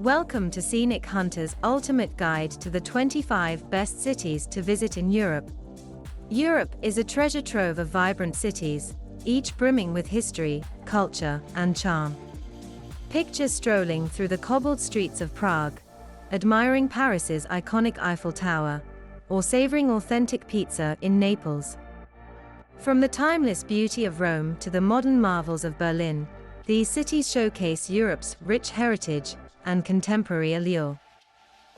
Welcome to Scenic Hunter's ultimate guide to the 25 best cities to visit in Europe. Europe is a treasure trove of vibrant cities, each brimming with history, culture, and charm. Picture strolling through the cobbled streets of Prague, admiring Paris's iconic Eiffel Tower, or savoring authentic pizza in Naples. From the timeless beauty of Rome to the modern marvels of Berlin, these cities showcase Europe's rich heritage and contemporary allure.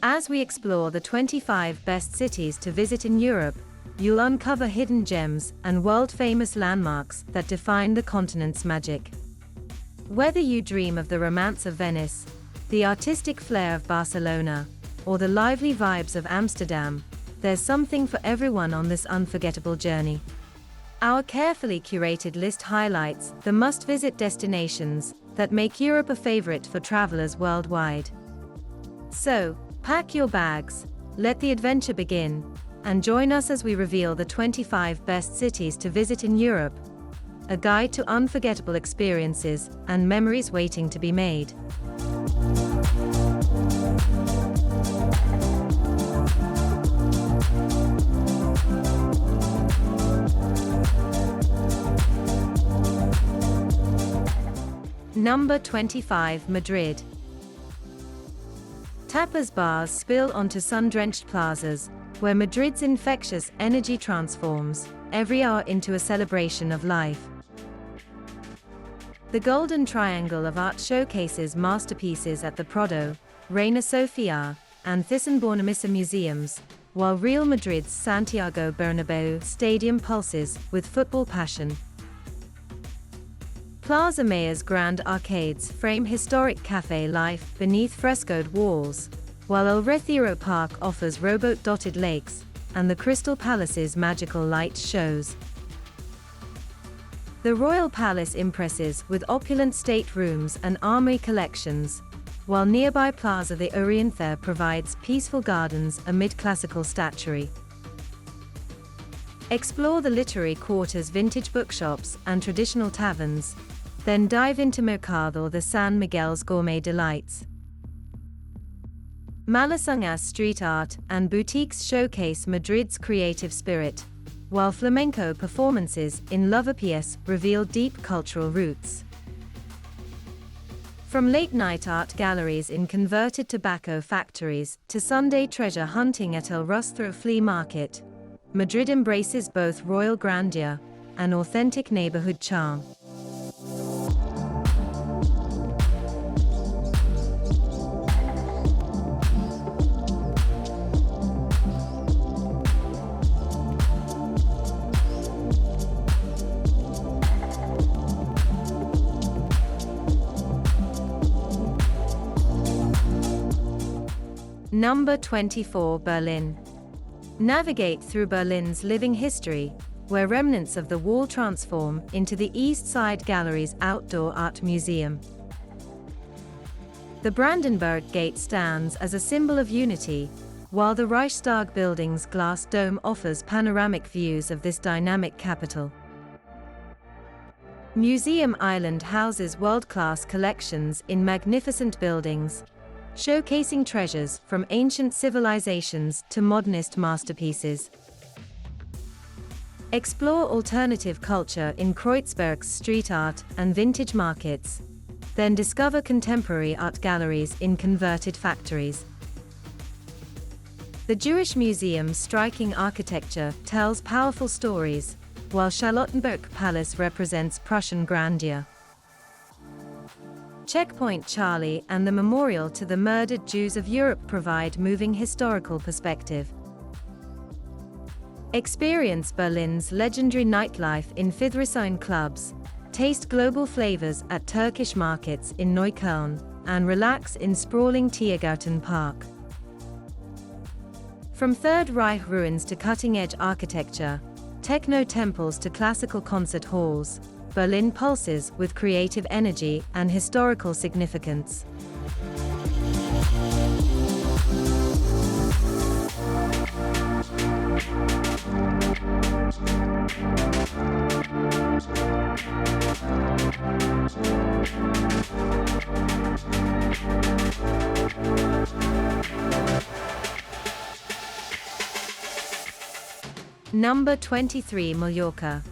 As we explore the 25 best cities to visit in Europe, you'll uncover hidden gems and world-famous landmarks that define the continent's magic. Whether you dream of the romance of Venice, the artistic flair of Barcelona, or the lively vibes of Amsterdam, there's something for everyone on this unforgettable journey. Our carefully curated list highlights the must-visit destinations that make Europe a favorite for travelers worldwide. So, pack your bags, let the adventure begin, and join us as we reveal the 25 best cities to visit in Europe, a guide to unforgettable experiences and memories waiting to be made. Number 25, Madrid. Tapas bars spill onto sun-drenched plazas, where Madrid's infectious energy transforms every hour into a celebration of life. The Golden Triangle of art showcases masterpieces at the Prado, Reina Sofia, and Thyssen-Bornemisza museums, while Real Madrid's Santiago Bernabeu stadium pulses with football passion. Plaza Mayor's grand arcades frame historic café life beneath frescoed walls, while El Retiro Park offers rowboat-dotted lakes and the Crystal Palace's magical light shows. The Royal Palace impresses with opulent staterooms and armory collections, while nearby Plaza de Oriente provides peaceful gardens amid classical statuary. Explore the literary quarter's vintage bookshops and traditional taverns, then dive into Mercado de San Miguel's gourmet delights. Malasanga's street art and boutiques showcase Madrid's creative spirit, while flamenco performances in Lavapiés reveal deep cultural roots. From late-night art galleries in converted tobacco factories to Sunday treasure hunting at El Rostro flea market, Madrid embraces both royal grandeur and authentic neighborhood charm. Number 24, Berlin. Navigate through Berlin's living history, where remnants of the wall transform into the East Side Gallery's outdoor art museum. The Brandenburg Gate stands as a symbol of unity, while the Reichstag building's glass dome offers panoramic views of this dynamic capital. Museum Island houses world-class collections in magnificent buildings, showcasing treasures from ancient civilizations to modernist masterpieces. Explore alternative culture in Kreuzberg's street art and vintage markets, then discover contemporary art galleries in converted factories. The Jewish Museum's striking architecture tells powerful stories, while Charlottenburg Palace represents Prussian grandeur. Checkpoint Charlie and the Memorial to the Murdered Jews of Europe provide moving historical perspective. Experience Berlin's legendary nightlife in Friedrichshain clubs, taste global flavors at Turkish markets in Neukölln, and relax in sprawling Tiergarten Park. From Third Reich ruins to cutting-edge architecture, techno temples to classical concert halls, Berlin pulses with creative energy and historical significance. Number 23. Mallorca.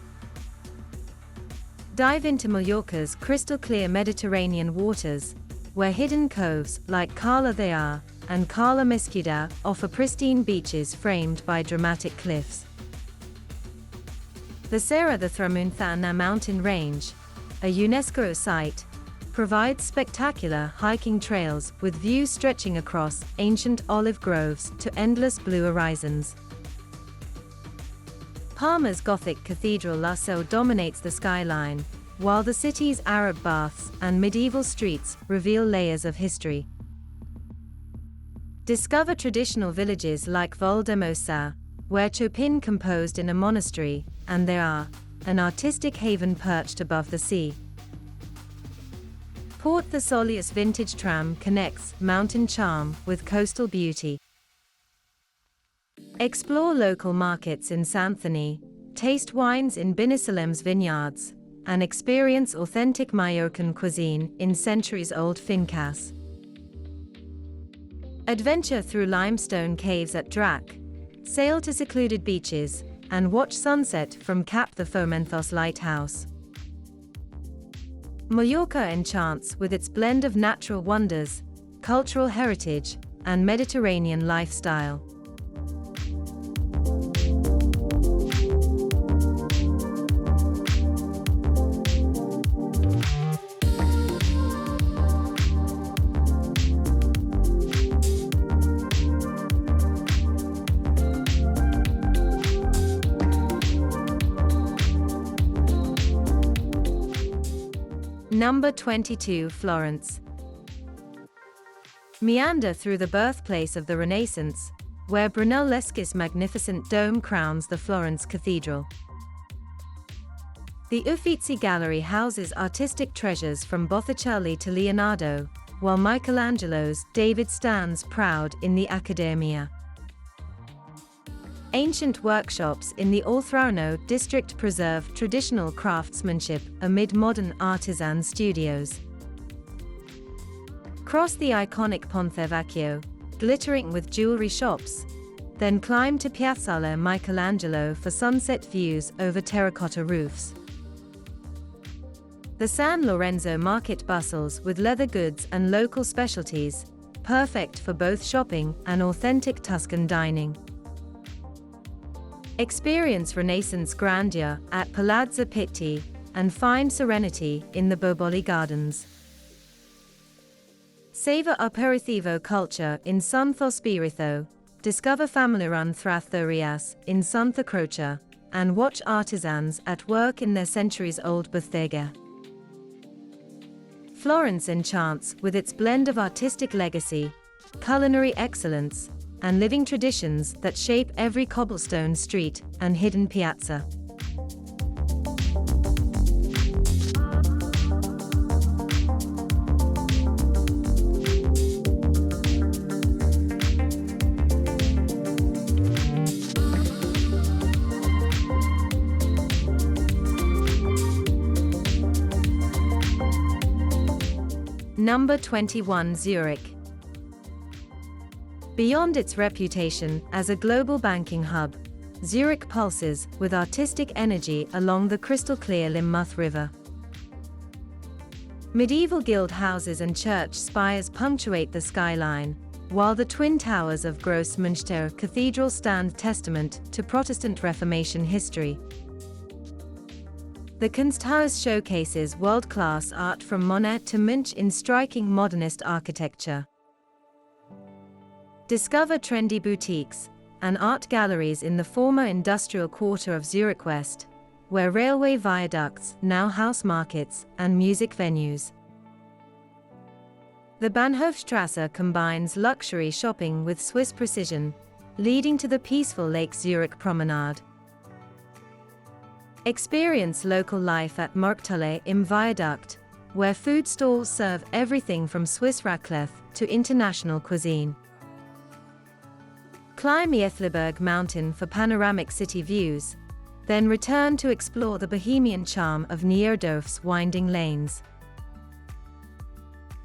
Dive into Mallorca's crystal-clear Mediterranean waters, where hidden coves like Cala de Ar and Cala Mesquida offer pristine beaches framed by dramatic cliffs. The Serra de Tramuntana mountain range, a UNESCO site, provides spectacular hiking trails with views stretching across ancient olive groves to endless blue horizons. Palma's Gothic cathedral La Seu dominates the skyline, while the city's Arab baths and medieval streets reveal layers of history. Discover traditional villages like Valldemossa, where Chopin composed in a monastery, and there are an artistic haven perched above the sea. Port the Solius vintage tram connects mountain charm with coastal beauty. Explore local markets in Santhony, taste wines in Binisalem's vineyards, and experience authentic Mallorcan cuisine in centuries-old fincas. Adventure through limestone caves at Drac, sail to secluded beaches, and watch sunset from Cap de Fomentos Lighthouse. Mallorca enchants with its blend of natural wonders, cultural heritage, and Mediterranean lifestyle. Number 22. Florence. Meander through the birthplace of the Renaissance, where Brunelleschi's magnificent dome crowns the Florence Cathedral. The Uffizi Gallery houses artistic treasures from Botticelli to Leonardo, while Michelangelo's David stands proud in the Accademia. Ancient workshops in the Oltrarno district preserve traditional craftsmanship amid modern artisan studios. Cross the iconic Ponte Vecchio, glittering with jewelry shops, then climb to Piazzale Michelangelo for sunset views over terracotta roofs. The San Lorenzo market bustles with leather goods and local specialties, perfect for both shopping and authentic Tuscan dining. Experience Renaissance grandeur at Palazzo Pitti and find serenity in the Boboli Gardens. Savor aperitivo culture in Santo Spirito, discover family-run trattorias in Santa Croce, and watch artisans at work in their centuries-old bottega. Florence enchants with its blend of artistic legacy, culinary excellence, and living traditions that shape every cobblestone street and hidden piazza. Number 21. Zurich. Beyond its reputation as a global banking hub, Zurich pulses with artistic energy along the crystal-clear Limmuth River. Medieval guild houses and church spires punctuate the skyline, while the twin towers of Grossmünster Cathedral stand testament to Protestant Reformation history. The Kunsthaus showcases world-class art from Monet to Munch in striking modernist architecture. Discover trendy boutiques and art galleries in the former industrial quarter of Zurich West, where railway viaducts now house markets and music venues. The Bahnhofstrasse combines luxury shopping with Swiss precision, leading to the peaceful Lake Zurich promenade. Experience local life at Markthalle im Viaduct, where food stalls serve everything from Swiss raclette to international cuisine. Climb Eithleberg Mountain for panoramic city views, then return to explore the bohemian charm of Nierdorf's winding lanes.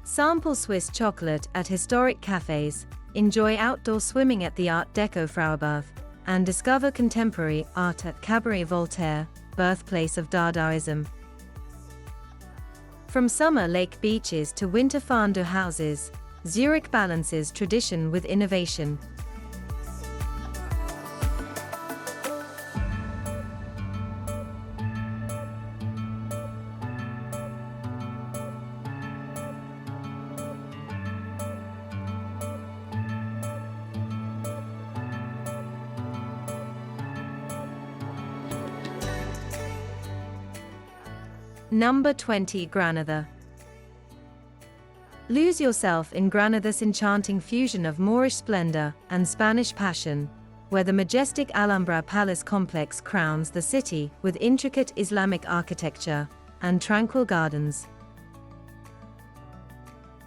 Sample Swiss chocolate at historic cafes, enjoy outdoor swimming at the Art Deco Frauenbad, and discover contemporary art at Cabaret Voltaire, birthplace of Dadaism. From summer lake beaches to winter farndo houses, Zurich balances tradition with innovation. Number 20. Granada. Lose yourself in Granada's enchanting fusion of Moorish splendor and Spanish passion, where the majestic Alhambra Palace complex crowns the city with intricate Islamic architecture and tranquil gardens.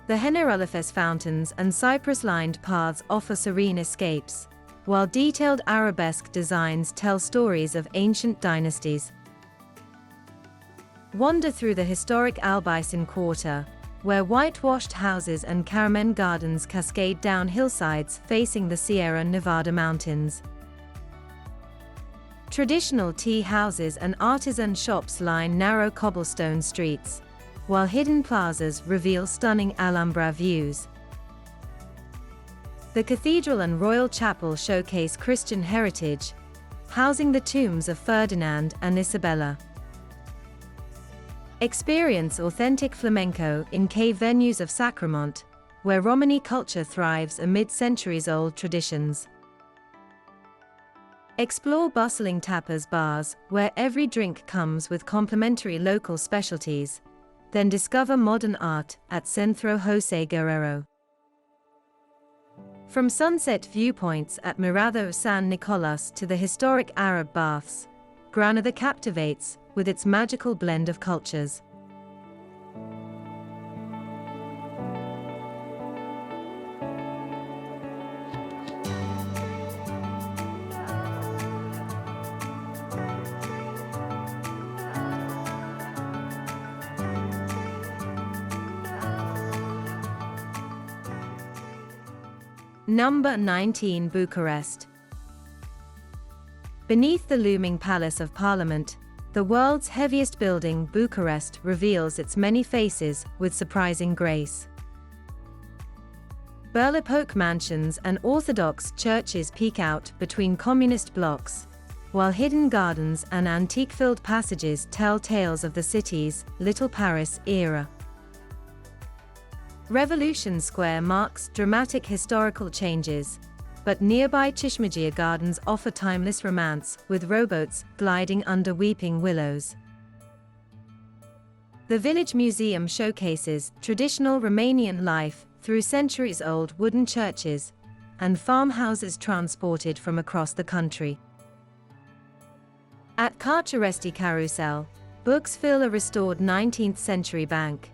The Generalifes fountains and cypress-lined paths offer serene escapes, while detailed arabesque designs tell stories of ancient dynasties. Wander through the historic Albaycin quarter, where whitewashed houses and Carmen gardens cascade down hillsides facing the Sierra Nevada mountains. Traditional tea houses and artisan shops line narrow cobblestone streets, while hidden plazas reveal stunning Alhambra views. The cathedral and royal chapel showcase Christian heritage, housing the tombs of Ferdinand and Isabella. Experience authentic flamenco in cave venues of Sacremont, where Romani culture thrives amid centuries-old traditions. Explore bustling tapas bars, where every drink comes with complimentary local specialties. Then discover modern art at Centro José Guerrero. From sunset viewpoints at Mirado San Nicolas to the historic Arab baths, Granada captivates with its magical blend of cultures. Number 19. Bucharest. Beneath the looming Palace of Parliament, the world's heaviest building, Bucharest reveals its many faces with surprising grace. Belle-Epoque mansions and Orthodox churches peek out between communist blocks, while hidden gardens and antique-filled passages tell tales of the city's Little Paris era. Revolution Square marks dramatic historical changes, but nearby Çeşmeciye Gardens offer timeless romance with rowboats gliding under weeping willows. The Village Museum showcases traditional Romanian life through centuries-old wooden churches and farmhouses transported from across the country. At Carceresti Carousel, books fill a restored 19th-century bank,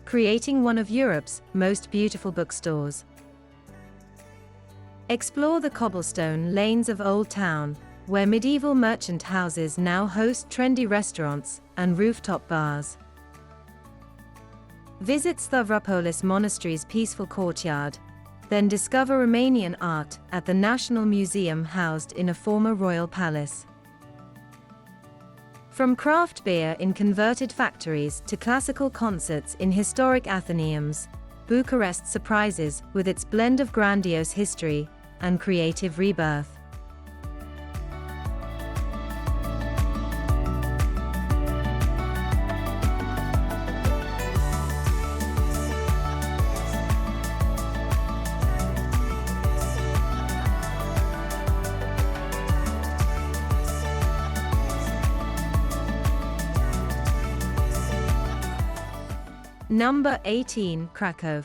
creating one of Europe's most beautiful bookstores. Explore the cobblestone lanes of Old Town, where medieval merchant houses now host trendy restaurants and rooftop bars. Visit Stavropolis Monastery's peaceful courtyard, then discover Romanian art at the National Museum housed in a former royal palace. From craft beer in converted factories to classical concerts in historic Athenaeums, Bucharest surprises with its blend of grandiose history and creative rebirth. Number 18. Krakow.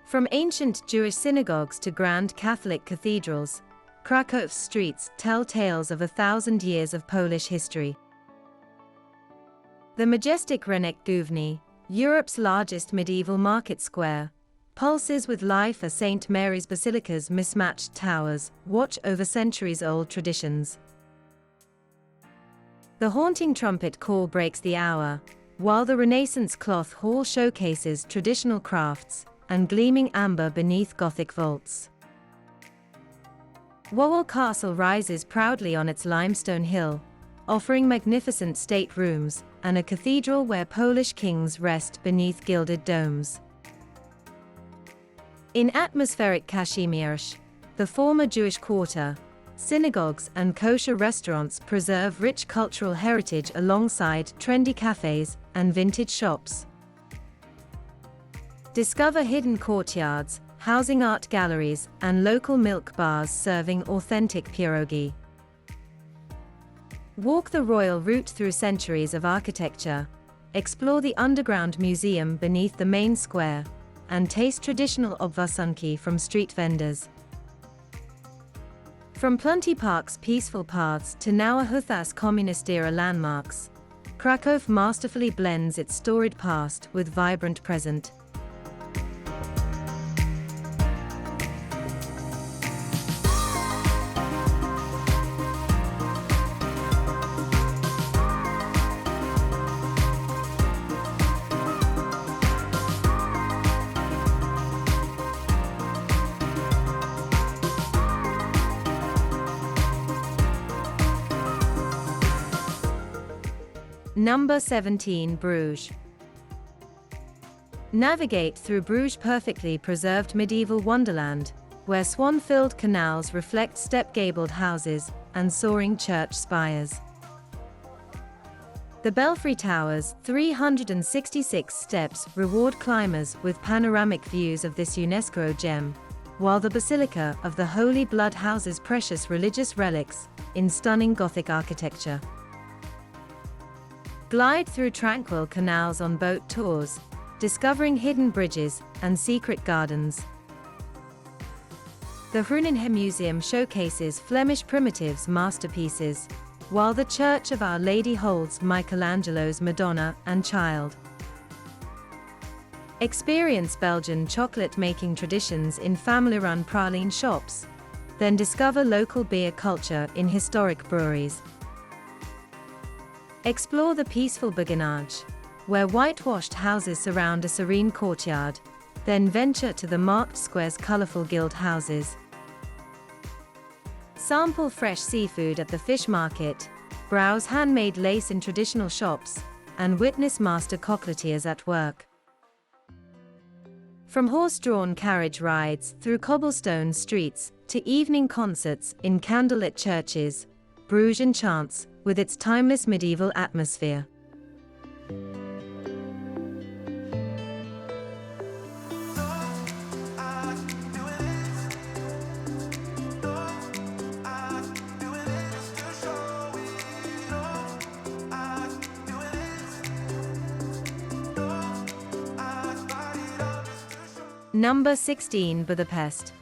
From ancient Jewish synagogues to grand Catholic cathedrals, Krakow's streets tell tales of 1,000 years of Polish history. The majestic Rynek Główny, Europe's largest medieval market square, pulses with life as St. Mary's Basilica's mismatched towers watch over centuries-old traditions. The haunting trumpet call breaks the hour, while the Renaissance cloth hall showcases traditional crafts and gleaming amber beneath Gothic vaults. Wawel Castle rises proudly on its limestone hill, offering magnificent state rooms and a cathedral where Polish kings rest beneath gilded domes. In atmospheric Kazimierz, the former Jewish quarter, synagogues and kosher restaurants preserve rich cultural heritage alongside trendy cafes and vintage shops. Discover hidden courtyards, housing art galleries, and local milk bars serving authentic pierogi. Walk the royal route through centuries of architecture, explore the underground museum beneath the main square, and taste traditional obwasunki from street vendors. From Plunty Park's peaceful paths to Nauahuthas communist era landmarks, Krakow masterfully blends its storied past with vibrant present. Number 17. Bruges. Navigate through Bruges' perfectly preserved medieval wonderland, where swan-filled canals reflect step-gabled houses and soaring church spires. The Belfry Tower's 366 steps reward climbers with panoramic views of this UNESCO gem, while the Basilica of the Holy Blood houses precious religious relics in stunning Gothic architecture. Glide through tranquil canals on boat tours, discovering hidden bridges and secret gardens. The Groningen Museum showcases Flemish primitives masterpieces, while the Church of Our Lady holds Michelangelo's Madonna and Child. Experience Belgian chocolate-making traditions in family-run praline shops, then discover local beer culture in historic breweries. Explore the peaceful Beguinage, where whitewashed houses surround a serene courtyard, then venture to the marked square's colorful guild houses. Sample fresh seafood at the fish market, browse handmade lace in traditional shops, and witness master cockleteers at work. From horse-drawn carriage rides through cobblestone streets to evening concerts in candlelit churches, Bruges enchants with its timeless medieval atmosphere. Number 16. Budapest.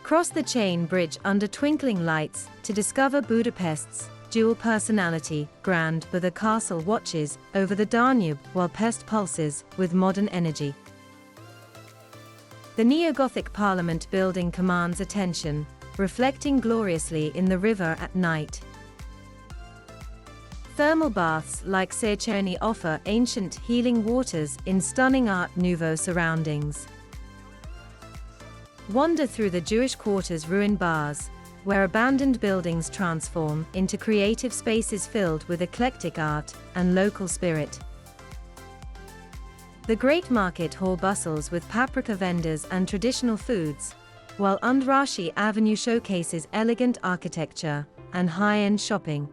Cross the Chain Bridge under twinkling lights to discover Budapest's dual personality. Grand Buda Castle watches over the Danube while Pest pulses with modern energy. The neo-Gothic Parliament building commands attention, reflecting gloriously in the river at night. Thermal baths like Széchenyi offer ancient healing waters in stunning Art Nouveau surroundings. Wander through the Jewish Quarter's ruined bars, where abandoned buildings transform into creative spaces filled with eclectic art and local spirit. The Great Market Hall bustles with paprika vendors and traditional foods, while Andrassy Avenue showcases elegant architecture and high-end shopping.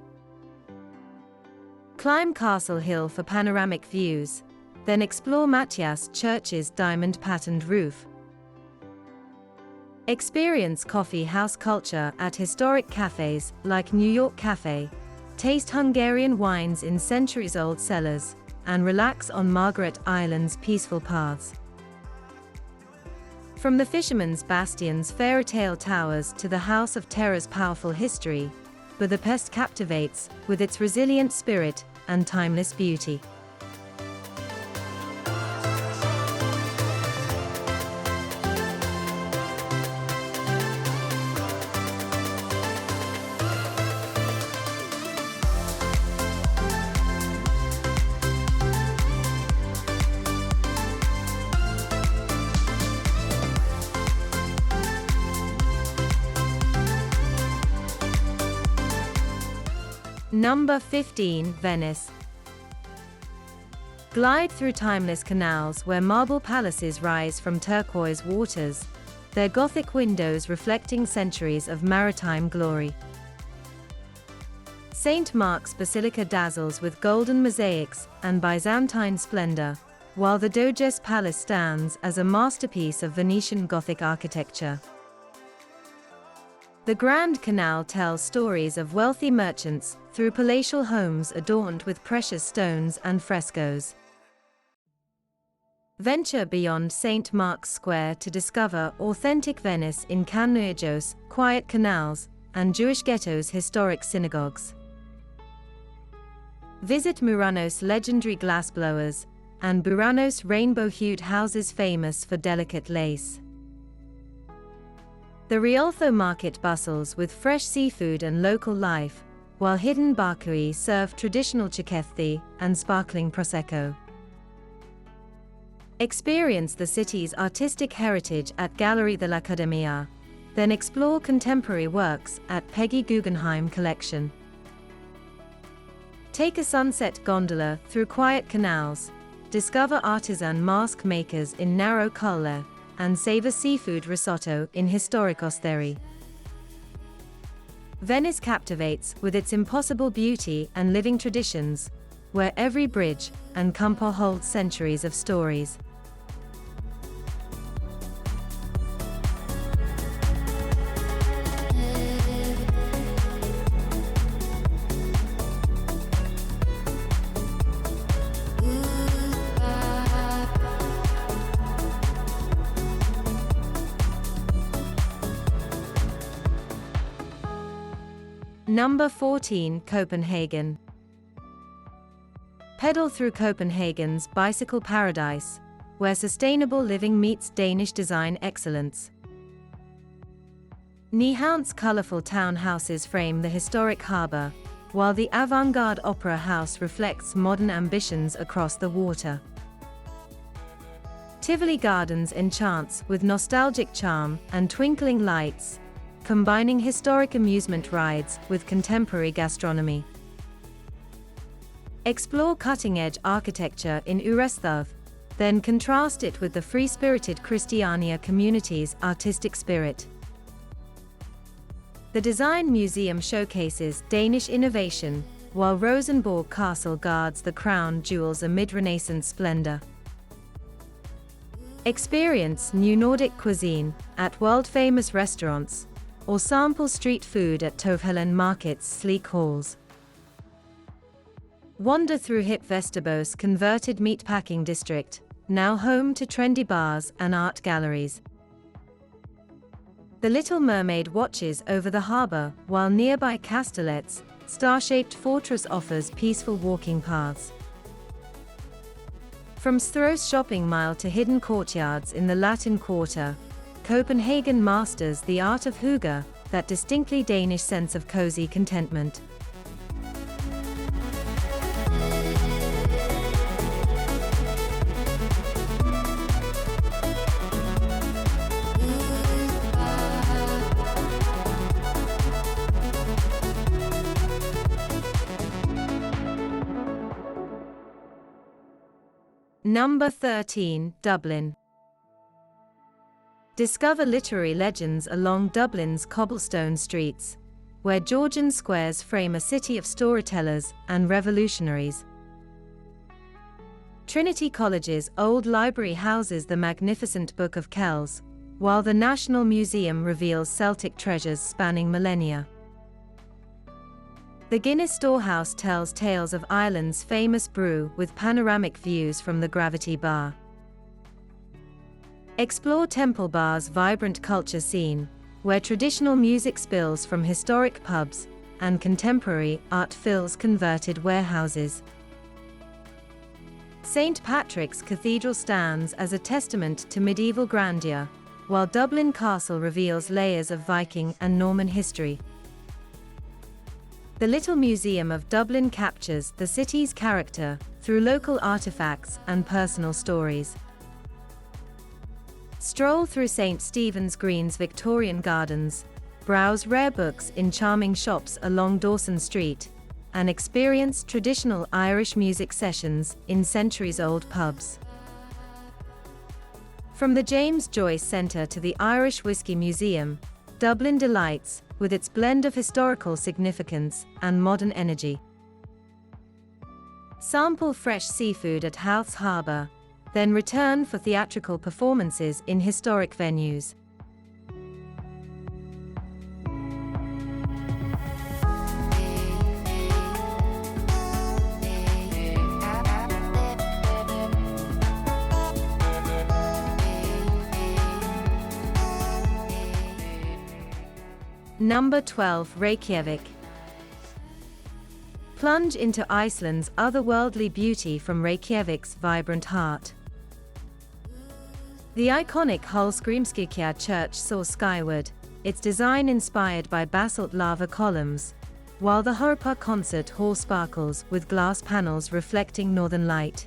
Climb Castle Hill for panoramic views, then explore Matthias Church's diamond-patterned roof. Experience coffee house culture at historic cafes like New York Cafe, taste Hungarian wines in centuries-old cellars, and relax on Margaret Island's peaceful paths. From the Fisherman's Bastion's fairy-tale towers to the House of Terror's powerful history, Budapest captivates with its resilient spirit and timeless beauty. Number 15. Venice. Glide through timeless canals where marble palaces rise from turquoise waters, their Gothic windows reflecting centuries of maritime glory. St. Mark's Basilica dazzles with golden mosaics and Byzantine splendor, while the Doge's Palace stands as a masterpiece of Venetian Gothic architecture. The Grand Canal tells stories of wealthy merchants through palatial homes adorned with precious stones and frescoes. Venture beyond St. Mark's Square to discover authentic Venice in Cannueggios, quiet canals, and Jewish ghettos' historic synagogues. Visit Murano's legendary glassblowers, and Burano's rainbow-hued houses famous for delicate lace. The Rialto market bustles with fresh seafood and local life, while hidden barcoi serve traditional ciocchetti and sparkling prosecco. Experience the city's artistic heritage at Gallery dell'Accademia, then explore contemporary works at Peggy Guggenheim Collection. Take a sunset gondola through quiet canals, discover artisan mask makers in narrow Colle, and savor seafood risotto in historic Osterie. Venice captivates with its impossible beauty and living traditions, where every bridge and campo holds centuries of stories. Number 14. Copenhagen. Pedal through Copenhagen's bicycle paradise, where sustainable living meets Danish design excellence. Nyhavn's colorful townhouses frame the historic harbor, while the avant-garde opera house reflects modern ambitions across the water. Tivoli Gardens enchants with nostalgic charm and twinkling lights, combining historic amusement rides with contemporary gastronomy. Explore cutting-edge architecture in Urestov, then contrast it with the free-spirited Christiania community's artistic spirit. The Design Museum showcases Danish innovation, while Rosenborg Castle guards the crown jewels amid Renaissance splendor. Experience new Nordic cuisine at world-famous restaurants, or sample street food at Tovhellen Market's sleek halls. Wander through hip Västerbås converted meatpacking district, now home to trendy bars and art galleries. The Little Mermaid watches over the harbor, while nearby Castellet's star-shaped fortress offers peaceful walking paths. From Stros shopping mile to hidden courtyards in the Latin Quarter, Copenhagen masters the art of hygge, that distinctly Danish sense of cozy contentment. Number 13. Dublin. Discover literary legends along Dublin's cobblestone streets, where Georgian squares frame a city of storytellers and revolutionaries. Trinity College's old library houses the magnificent Book of Kells, while the National Museum reveals Celtic treasures spanning millennia. The Guinness Storehouse tells tales of Ireland's famous brew with panoramic views from the Gravity Bar. Explore Temple Bar's vibrant culture scene, where traditional music spills from historic pubs, and contemporary art fills converted warehouses. St. Patrick's Cathedral stands as a testament to medieval grandeur, while Dublin Castle reveals layers of Viking and Norman history. The Little Museum of Dublin captures the city's character through local artifacts and personal stories. Stroll through St. Stephen's Green's Victorian gardens, browse rare books in charming shops along Dawson Street, and experience traditional Irish music sessions in centuries-old pubs. From the James Joyce Centre to the Irish Whiskey Museum, Dublin delights with its blend of historical significance and modern energy. Sample fresh seafood at Howth's Harbour, then return for theatrical performances in historic venues. Number 12. Reykjavik. Plunge into Iceland's otherworldly beauty from Reykjavik's vibrant heart. The iconic Hallgrímskirkja church soars skyward, its design inspired by basalt lava columns, while the Hörpa concert hall sparkles with glass panels reflecting northern light.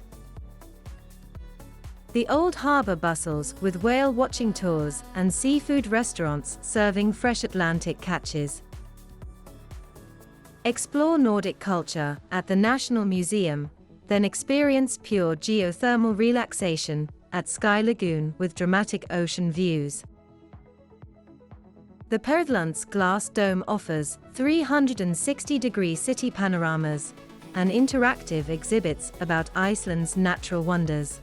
The old harbour bustles with whale-watching tours and seafood restaurants serving fresh Atlantic catches. Explore Nordic culture at the National Museum, then experience pure geothermal relaxation at Sky Lagoon with dramatic ocean views. The Perthlands Glass Dome offers 360-degree city panoramas and interactive exhibits about Iceland's natural wonders.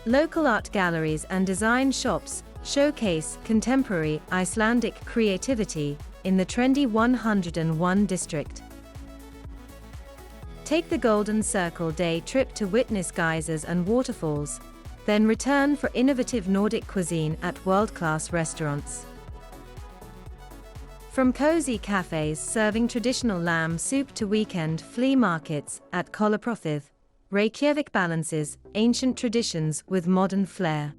Local art galleries and design shops showcase contemporary Icelandic creativity in the trendy 101 district. Take the Golden Circle day trip to witness geysers and waterfalls, then return for innovative Nordic cuisine at world-class restaurants. From cozy cafes serving traditional lamb soup to weekend flea markets at Kolaprotið, Reykjavik balances ancient traditions with modern flair.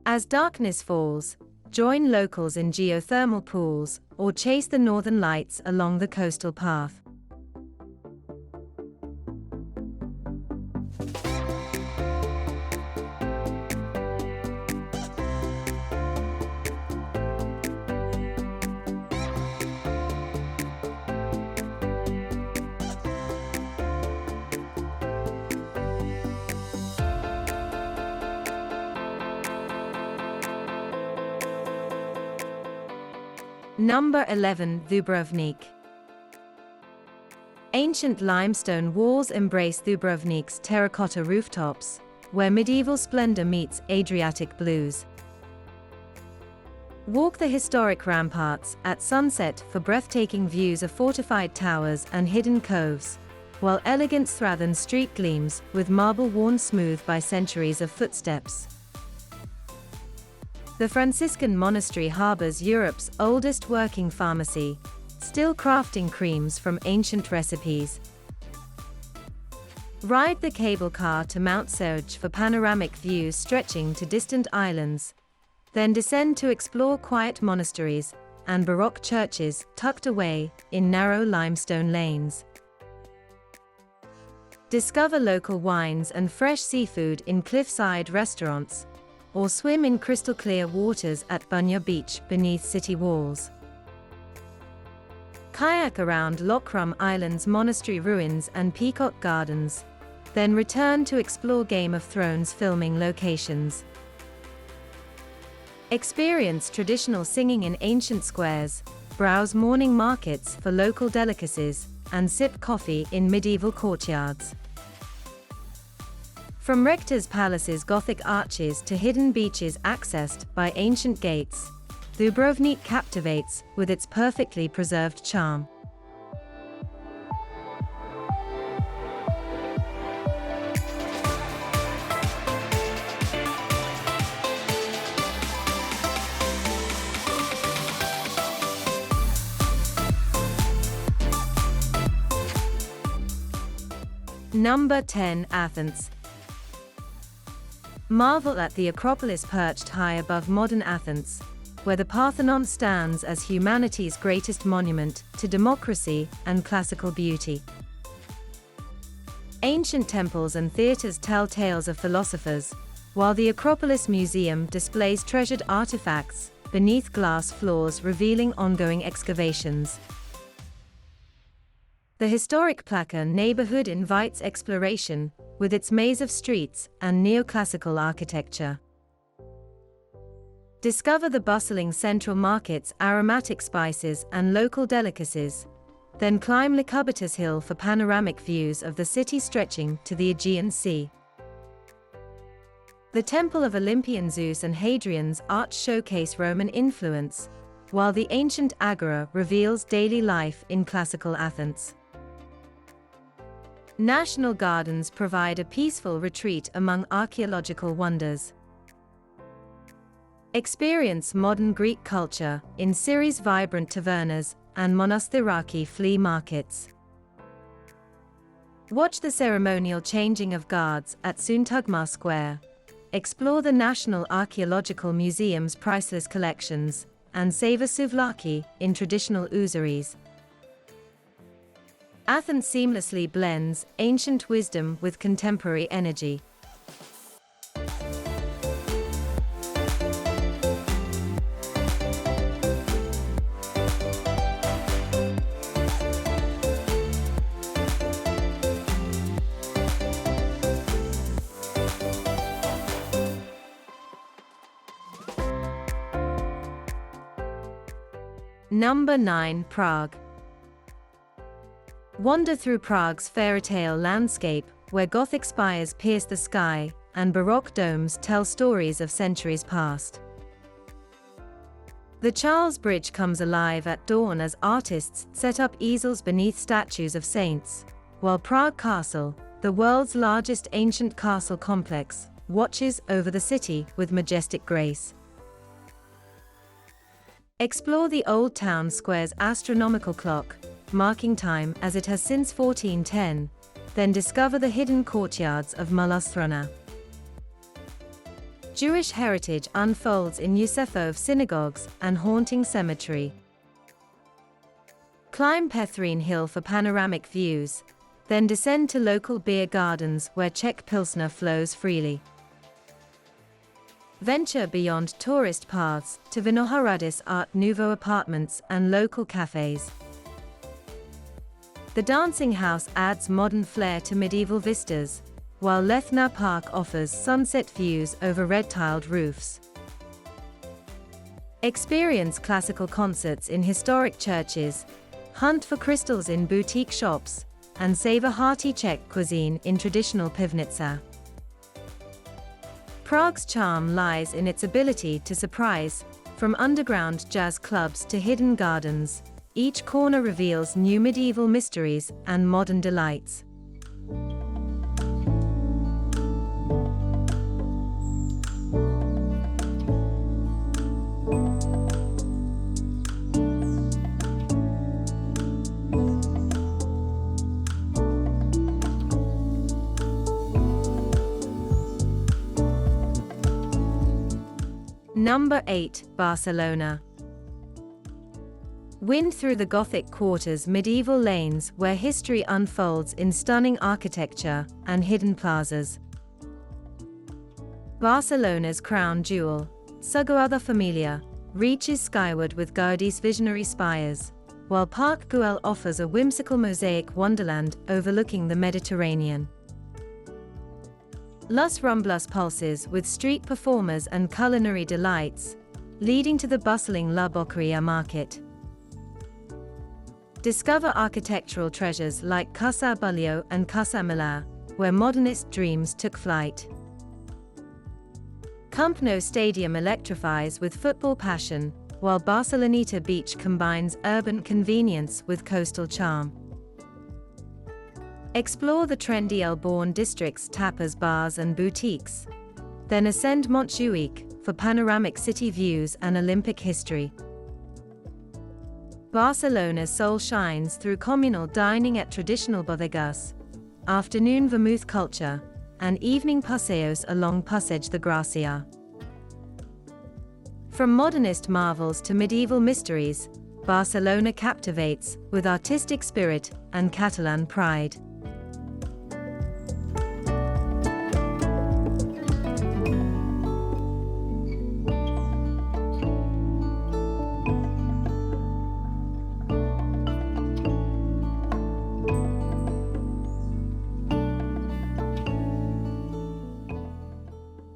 As darkness falls, join locals in geothermal pools or chase the northern lights along the coastal path. Number 11. Dubrovnik. Ancient limestone walls embrace Dubrovnik's terracotta rooftops, where medieval splendor meets Adriatic blues. Walk the historic ramparts at sunset for breathtaking views of fortified towers and hidden coves, while elegant Strathen Street gleams with marble worn smooth by centuries of footsteps. The Franciscan monastery harbors Europe's oldest working pharmacy, still crafting creams from ancient recipes. Ride the cable car to Mount Serge for panoramic views stretching to distant islands, then descend to explore quiet monasteries and Baroque churches tucked away in narrow limestone lanes. Discover local wines and fresh seafood in cliffside restaurants, or swim in crystal-clear waters at Bunya Beach beneath city walls. Kayak around Lochrum Island's monastery ruins and peacock gardens, then return to explore Game of Thrones filming locations. Experience traditional singing in ancient squares, browse morning markets for local delicacies, and sip coffee in medieval courtyards. From Rector's Palace's Gothic arches to hidden beaches accessed by ancient gates, Dubrovnik captivates with its perfectly preserved charm. Number 10. Athens. Marvel at the Acropolis perched high above modern Athens, where the Parthenon stands as humanity's greatest monument to democracy and classical beauty. Ancient temples and theaters tell tales of philosophers, while the Acropolis Museum displays treasured artifacts beneath glass floors revealing ongoing excavations. The historic Prague neighborhood invites exploration, with its maze of streets and neoclassical architecture. Discover the bustling central markets, aromatic spices, and local delicacies. Then climb Lycurgus Hill for panoramic views of the city stretching to the Aegean Sea. The Temple of Olympian Zeus and Hadrian's arch showcase Roman influence, while the ancient Agora reveals daily life in classical Athens. National gardens provide a peaceful retreat among archaeological wonders. Experience modern Greek culture in Syria's vibrant tavernas and monastiraki flea markets. Watch the ceremonial changing of guards at Suntugma Square. Explore the National Archaeological Museum's priceless collections, and savor souvlaki in traditional usuries. Athens seamlessly blends ancient wisdom with contemporary energy. Number 9. Prague. Wander through Prague's fairytale landscape, where Gothic spires pierce the sky, and Baroque domes tell stories of centuries past. The Charles Bridge comes alive at dawn as artists set up easels beneath statues of saints, while Prague Castle, the world's largest ancient castle complex, watches over the city with majestic grace. Explore the Old Town Square's astronomical clock, marking time as it has since 1410, then discover the hidden courtyards of Mallorca. Jewish heritage unfolds in Yusefov synagogues and haunting cemetery. Climb Pethrine Hill for panoramic views, then descend to local beer gardens where Czech Pilsner flows freely. Venture beyond tourist paths to Vinohrad's Art Nouveau apartments and local cafes. The Dancing House adds modern flair to medieval vistas, while Lethna Park offers sunset views over red-tiled roofs. Experience classical concerts in historic churches, hunt for crystals in boutique shops, and savor hearty Czech cuisine in traditional pivnica. Prague's charm lies in its ability to surprise, from underground jazz clubs to hidden gardens. Each corner reveals new medieval mysteries and modern delights. Number 8. Barcelona. Wind through the Gothic quarter's medieval lanes where history unfolds in stunning architecture and hidden plazas. Barcelona's crown jewel, Sagrada Familia, reaches skyward with Gaudi's visionary spires, while Park Güell offers a whimsical mosaic wonderland overlooking the Mediterranean. Las Ramblas pulses with street performers and culinary delights, leading to the bustling La Boqueria market. Discover architectural treasures like Casa Bullio and Casa Milà, where modernist dreams took flight. Camp Nou Stadium electrifies with football passion, while Barceloneta Beach combines urban convenience with coastal charm. Explore the trendy Elborn district's tapas bars and boutiques. Then ascend Montjuic for panoramic city views and Olympic history. Barcelona's soul shines through communal dining at traditional bodegas, afternoon vermouth culture, and evening paseos along Passeig de Gracia. From modernist marvels to medieval mysteries, Barcelona captivates with artistic spirit and Catalan pride.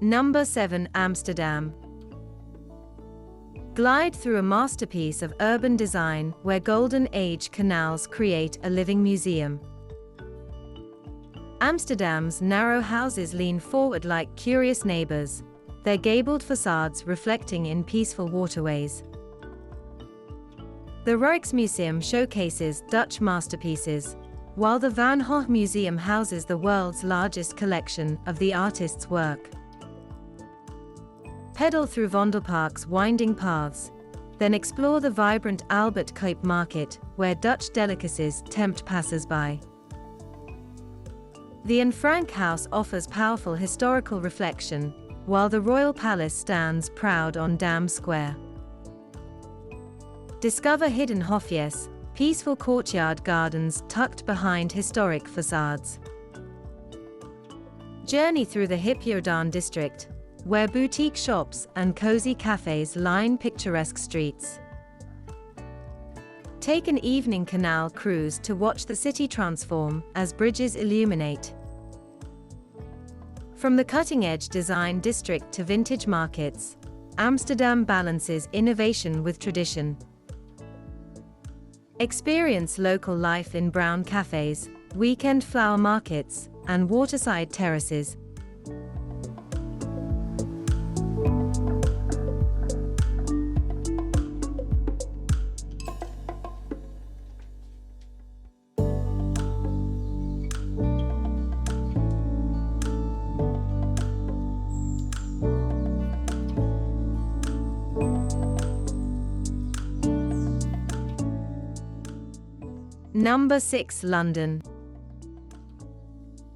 Number 7. Amsterdam. Glide through a masterpiece of urban design where Golden Age canals create a living museum. Amsterdam's narrow houses lean forward like curious neighbors, their gabled facades reflecting in peaceful waterways. The Rijksmuseum showcases Dutch masterpieces, while the Van Gogh Museum houses the world's largest collection of the artist's work. Pedal through Vondelpark's winding paths, then explore the vibrant Albert Kuip market, where Dutch delicacies tempt passers-by. The Anne Frank House offers powerful historical reflection, while the Royal Palace stands proud on Dam Square. Discover hidden hofjes, peaceful courtyard gardens tucked behind historic facades. Journey through the hip Jordaan district, where boutique shops and cozy cafes line picturesque streets. Take an evening canal cruise to watch the city transform as bridges illuminate. From the cutting-edge design district to vintage markets, Amsterdam balances innovation with tradition. Experience local life in brown cafes, weekend flower markets, and waterside terraces. Number 6. London.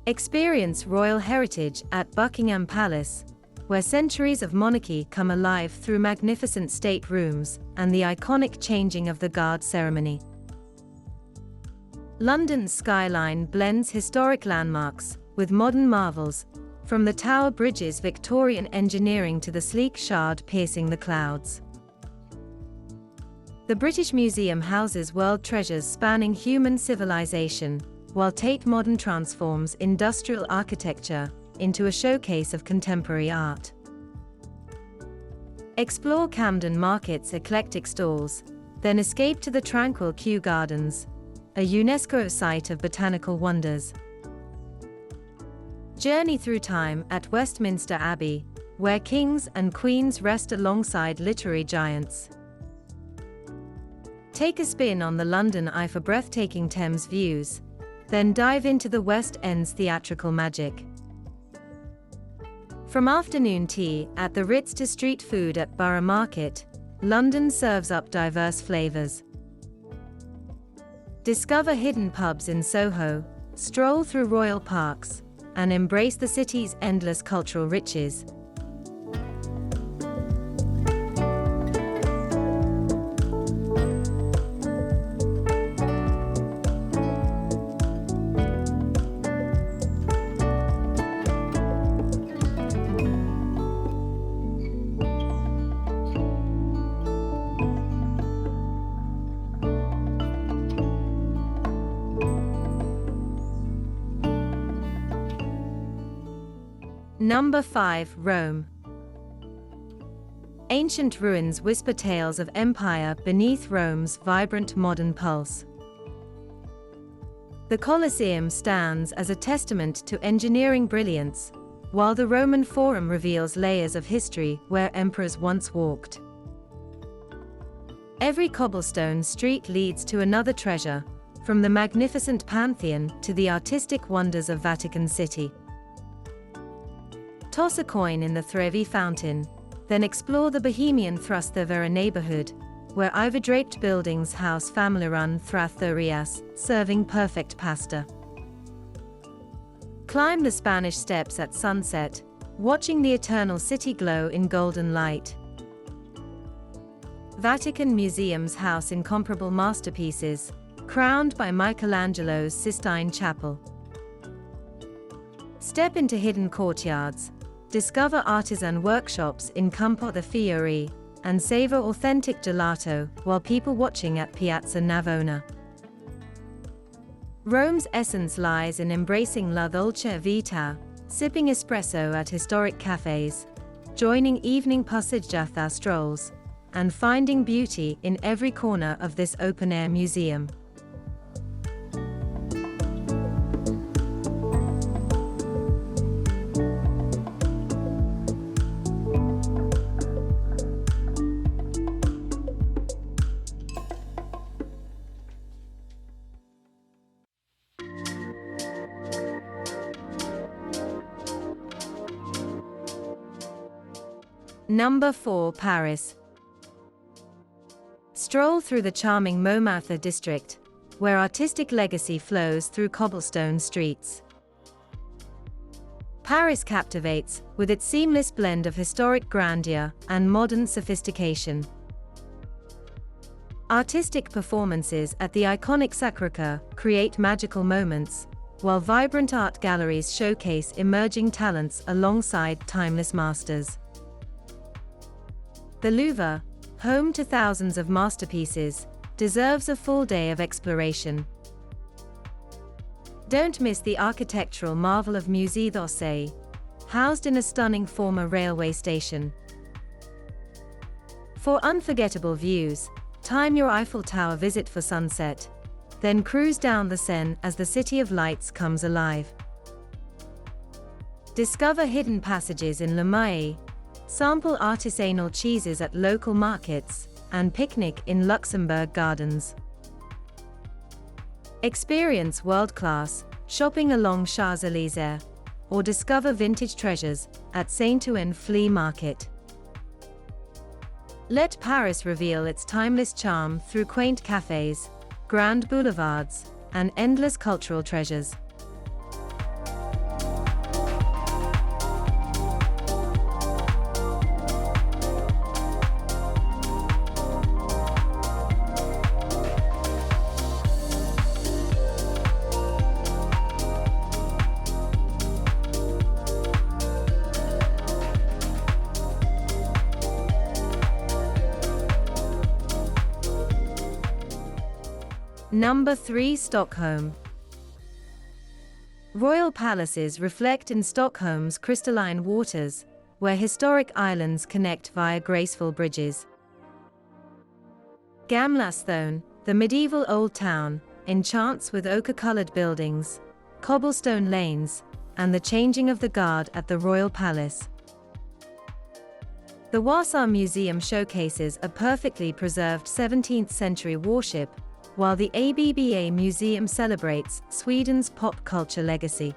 Experience royal heritage at Buckingham Palace, where centuries of monarchy come alive through magnificent state rooms and the iconic changing of the guard ceremony. London's skyline blends historic landmarks with modern marvels, from the Tower Bridge's Victorian engineering to the sleek shard piercing the clouds. The British Museum houses world treasures spanning human civilization, while Tate Modern transforms industrial architecture into a showcase of contemporary art. Explore Camden Market's eclectic stalls, then escape to the tranquil Kew Gardens, a UNESCO site of botanical wonders. Journey through time at Westminster Abbey, where kings and queens rest alongside literary giants. Take a spin on the London Eye for breathtaking Thames views, then dive into the West End's theatrical magic. From afternoon tea at the Ritz to street food at Borough Market, London serves up diverse flavors. Discover hidden pubs in Soho, stroll through royal parks, and embrace the city's endless cultural riches. Number 5. Rome. Ancient ruins whisper tales of empire beneath Rome's vibrant modern pulse. The Colosseum stands as a testament to engineering brilliance, while the Roman Forum reveals layers of history where emperors once walked. Every cobblestone street leads to another treasure, from the magnificent Pantheon to the artistic wonders of Vatican City. Toss a coin in the Trevi fountain, then explore the bohemian Trastevere neighborhood, where ivy-draped buildings house family-run trattorias, serving perfect pasta. Climb the Spanish Steps at sunset, watching the eternal city glow in golden light. Vatican Museum's house incomparable masterpieces, crowned by Michelangelo's Sistine Chapel. Step into hidden courtyards, discover artisan workshops in Campo de' Fiori, and savor authentic gelato while people watching at Piazza Navona. Rome's essence lies in embracing la dolce vita, sipping espresso at historic cafes, joining evening passeggiata strolls, and finding beauty in every corner of this open-air museum. Number 4. Paris. Stroll through the charming Montmartre district, where artistic legacy flows through cobblestone streets. Paris captivates, with its seamless blend of historic grandeur and modern sophistication. Artistic performances at the iconic Sacré-Cœur create magical moments, while vibrant art galleries showcase emerging talents alongside timeless masters. The Louvre, home to thousands of masterpieces, deserves a full day of exploration. Don't miss the architectural marvel of Musée d'Orsay, housed in a stunning former railway station. For unforgettable views, time your Eiffel Tower visit for sunset, then cruise down the Seine as the City of Lights comes alive. Discover hidden passages in Le Marais, sample artisanal cheeses at local markets, and picnic in Luxembourg Gardens. Experience world-class shopping along Champs-Élysées, or discover vintage treasures at Saint-Ouen Flea Market. Let Paris reveal its timeless charm through quaint cafes, grand boulevards, and endless cultural treasures. Number 3. Stockholm. Royal palaces reflect in Stockholm's crystalline waters, where historic islands connect via graceful bridges. Gamla Stan, the medieval old town, enchants with ochre-colored buildings, cobblestone lanes, and the changing of the guard at the royal palace. The Vasa Museum showcases a perfectly preserved 17th-century warship, while the ABBA Museum celebrates Sweden's pop culture legacy.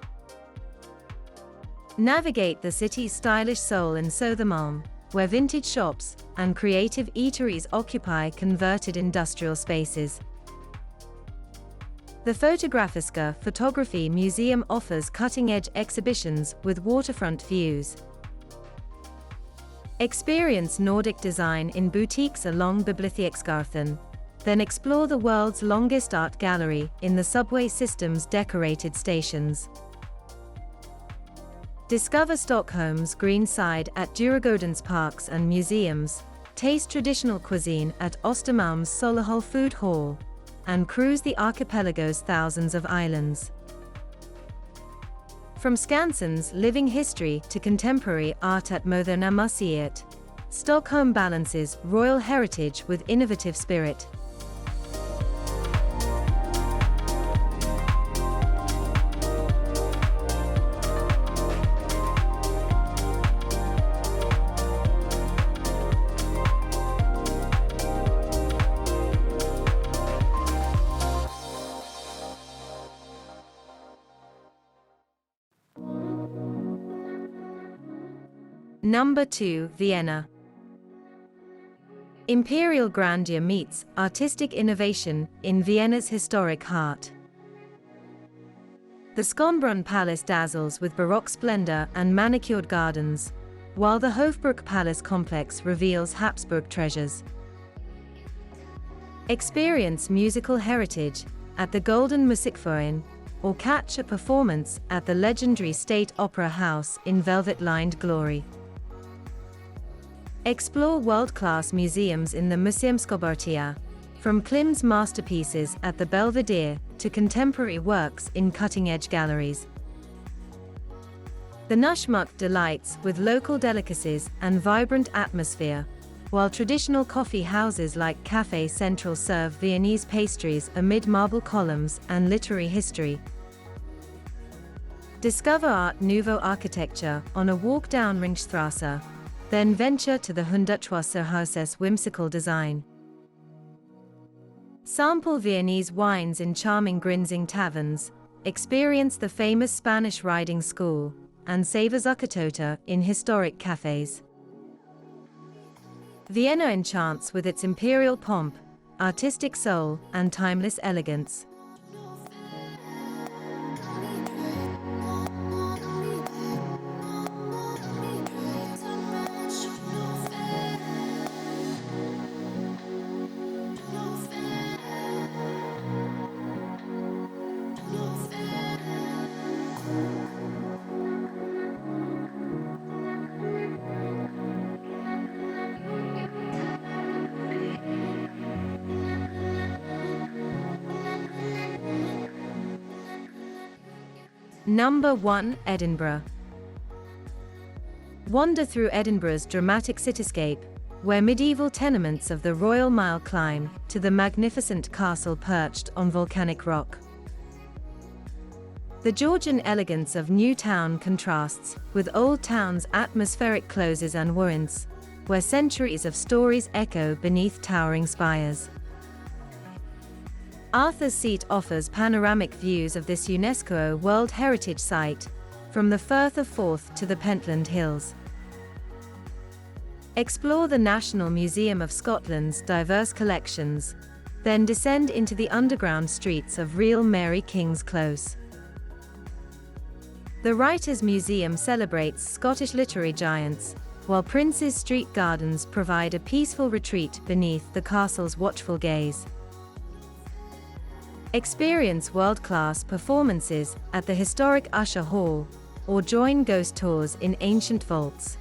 Navigate the city's stylish soul in Södermalm, where vintage shops and creative eateries occupy converted industrial spaces. The Fotografiska Photography Museum offers cutting-edge exhibitions with waterfront views. Experience Nordic design in boutiques along Biblioteksgatan, then explore the world's longest art gallery in the subway system's decorated stations. Discover Stockholm's green side at Djurgården's parks and museums, taste traditional cuisine at Östermalm's Solihull Food Hall, and cruise the archipelago's thousands of islands. From Skansen's living history to contemporary art at Moderna Museet, Stockholm balances royal heritage with innovative spirit. Number 2. Vienna. Imperial grandeur meets artistic innovation in Vienna's historic heart. The Schönbrunn Palace dazzles with Baroque splendor and manicured gardens, while the Hofburg Palace complex reveals Habsburg treasures. Experience musical heritage at the Golden Musikverein, or catch a performance at the legendary State Opera House in velvet-lined glory. Explore world-class museums in the Museumsgårdartia, from Klimt's masterpieces at the Belvedere to contemporary works in cutting-edge galleries. The Nushmuck delights with local delicacies and vibrant atmosphere, while traditional coffee houses like Café Central serve Viennese pastries amid marble columns and literary history. Discover Art Nouveau architecture on a walk down Ringstrasse, then venture to the Hundertwasser House's whimsical design. Sample Viennese wines in charming Grinzing taverns, experience the famous Spanish riding school, and savor Zuckertorte in historic cafes. Vienna enchants with its imperial pomp, artistic soul, and timeless elegance. Number 1. Edinburgh. Wander through Edinburgh's dramatic cityscape, where medieval tenements of the Royal Mile climb to the magnificent castle perched on volcanic rock. The Georgian elegance of New Town contrasts with Old Town's atmospheric closes and ruins, where centuries of stories echo beneath towering spires. Arthur's Seat offers panoramic views of this UNESCO World Heritage Site, from the Firth of Forth to the Pentland Hills. Explore the National Museum of Scotland's diverse collections, then descend into the underground streets of real Mary King's Close. The Writers' Museum celebrates Scottish literary giants, while Prince's Street Gardens provide a peaceful retreat beneath the castle's watchful gaze. Experience world-class performances at the historic Usher Hall, or join ghost tours in ancient vaults.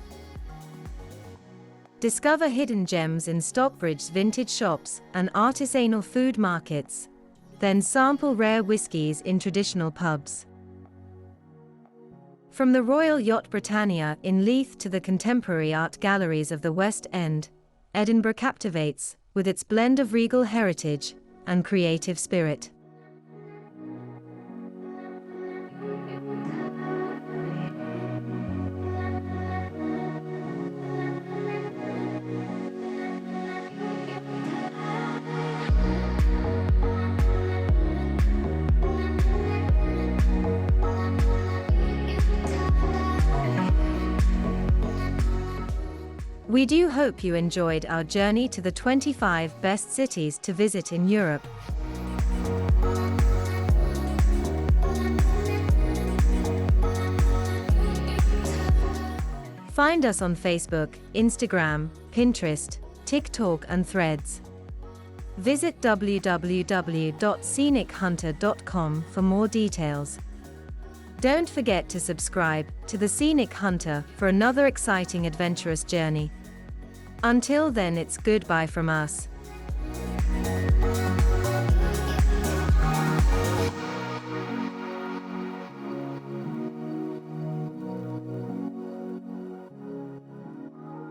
Discover hidden gems in Stockbridge's vintage shops and artisanal food markets, then sample rare whiskies in traditional pubs. From the Royal Yacht Britannia in Leith to the contemporary art galleries of the West End, Edinburgh captivates with its blend of regal heritage and creative spirit. We do hope you enjoyed our journey to the 25 best cities to visit in Europe. Find us on Facebook, Instagram, Pinterest, TikTok and Threads. Visit www.scenichunter.com for more details. Don't forget to subscribe to the Scenic Hunter for another exciting adventurous journey. Until then, it's goodbye from us.